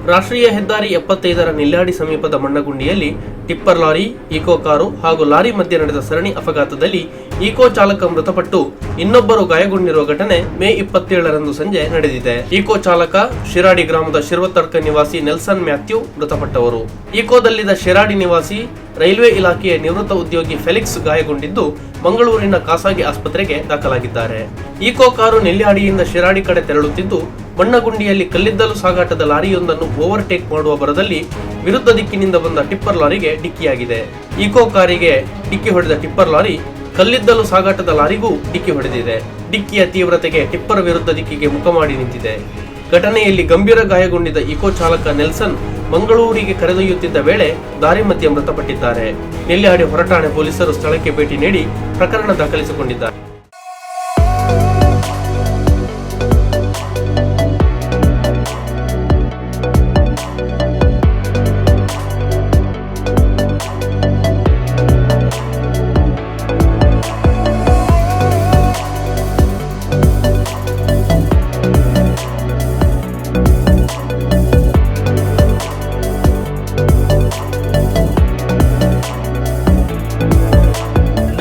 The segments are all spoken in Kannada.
ರಾಷ್ಟ್ರೀಯ ಹೆದ್ದಾರಿ 75ರ ನೆಲ್ಯಾಡಿ ಸಮೀಪದ ಮಣ್ಣಗುಂಡಿಯಲ್ಲಿ ಟಿಪ್ಪರ್ ಲಾರಿ, ಈಕೋ ಕಾರು ಹಾಗೂ ಲಾರಿ ಮಧ್ಯೆ ನಡೆದ ಸರಣಿ ಅಪಘಾತದಲ್ಲಿ ಈಕೋ ಚಾಲಕ ಮೃತಪಟ್ಟು ಇನ್ನೊಬ್ಬರು ಗಾಯಗೊಂಡಿರುವ ಘಟನೆ ಮೇ 27ರಂದು ಸಂಜೆ ನಡೆದಿದೆ. ಈಕೋ ಚಾಲಕ ಶಿರಾಡಿ ಗ್ರಾಮದ ಶಿರ್ವತಡ್ಕ ನಿವಾಸಿ ನೆಲ್ಸನ್ ಮ್ಯಾಥ್ಯೂ ಮೃತಪಟ್ಟವರು. ಈಕೋದಲ್ಲಿದ್ದ ಶಿರಾಡಿ ನಿವಾಸಿ ರೈಲ್ವೆ ಇಲಾಖೆಯ ನಿವೃತ್ತ ಉದ್ಯೋಗಿ ಫೆಲಿಕ್ಸ್ ಗಾಯಗೊಂಡಿದ್ದು ಮಂಗಳೂರಿನ ಖಾಸಗಿ ಆಸ್ಪತ್ರೆಗೆ ದಾಖಲಾಗಿದ್ದಾರೆ. ಈಕೋ ಕಾರು ನೆಲ್ಯಾಡಿಯಿಂದ ಶಿರಾಡಿ ಕಡೆ ತೆರಳುತ್ತಿದ್ದು ಮಣ್ಣಗುಂಡಿಯಲ್ಲಿ ಕಲ್ಲಿದ್ದಲು ಸಾಗಾಟದ ಲಾರಿಯೊಂದನ್ನು ಓವರ್ಟೇಕ್ ಮಾಡುವ ಭರದಲ್ಲಿ ವಿರುದ್ಧ ದಿಕ್ಕಿನಿಂದ ಬಂದ ಟಿಪ್ಪರ್ ಲಾರಿಗೆ ಡಿಕ್ಕಿಯಾಗಿದೆ. ಈಕೋ ಕಾರಿಗೆ ಡಿಕ್ಕಿ ಹೊಡೆದ ಟಿಪ್ಪರ್ ಲಾರಿ ಕಲ್ಲಿದ್ದಲು ಸಾಗಾಟದ ಲಾರಿಗೂ ಡಿಕ್ಕಿ ಹೊಡೆದಿದೆ. ಡಿಕ್ಕಿಯ ತೀವ್ರತೆಗೆ ಟಿಪ್ಪರ್ ವಿರುದ್ಧ ದಿಕ್ಕಿಗೆ ಮುಖ ಮಾಡಿ ನಿಂತಿದೆ. ಘಟನೆಯಲ್ಲಿ ಗಂಭೀರ ಗಾಯಗೊಂಡಿದ್ದ ಈಕೋ ಚಾಲಕ ನೆಲ್ಸನ್ ಮಂಗಳೂರಿಗೆ ಕರೆದೊಯ್ಯುತ್ತಿದ್ದ ವೇಳೆ ದಾರಿ ಮಧ್ಯೆ ಮೃತಪಟ್ಟಿದ್ದಾರೆ. ನೆಲ್ಯಾಡಿ ಹೊರಠಾಣೆ ಪೊಲೀಸರು ಸ್ಥಳಕ್ಕೆ ಭೇಟಿ ನೀಡಿ ಪ್ರಕರಣ ದಾಖಲಿಸಿಕೊಂಡಿದ್ದಾರೆ.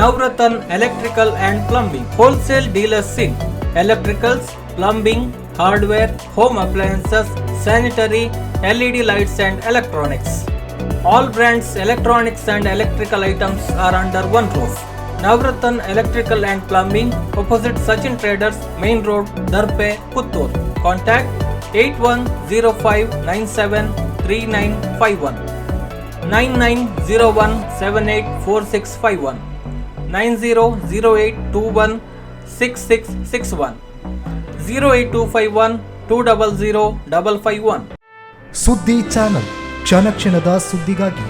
Navratan Electrical and Plumbing Wholesale Dealers in Electricals, Plumbing, Hardware, Home Appliances, Sanitary, LED Lights and Electronics. All brands electronics and electrical items are under one roof. Navratan Electrical and Plumbing, opposite Sachin Traders, Main Road, Darpe, Puttur. Contact 8105973951 9901784651 9008216661 08251 200 551. ಸುದ್ದಿ ಚಾನಲ್, ಕ್ಷಣ ಕ್ಷಣದ ಸುದ್ದಿಗಾಗಿ.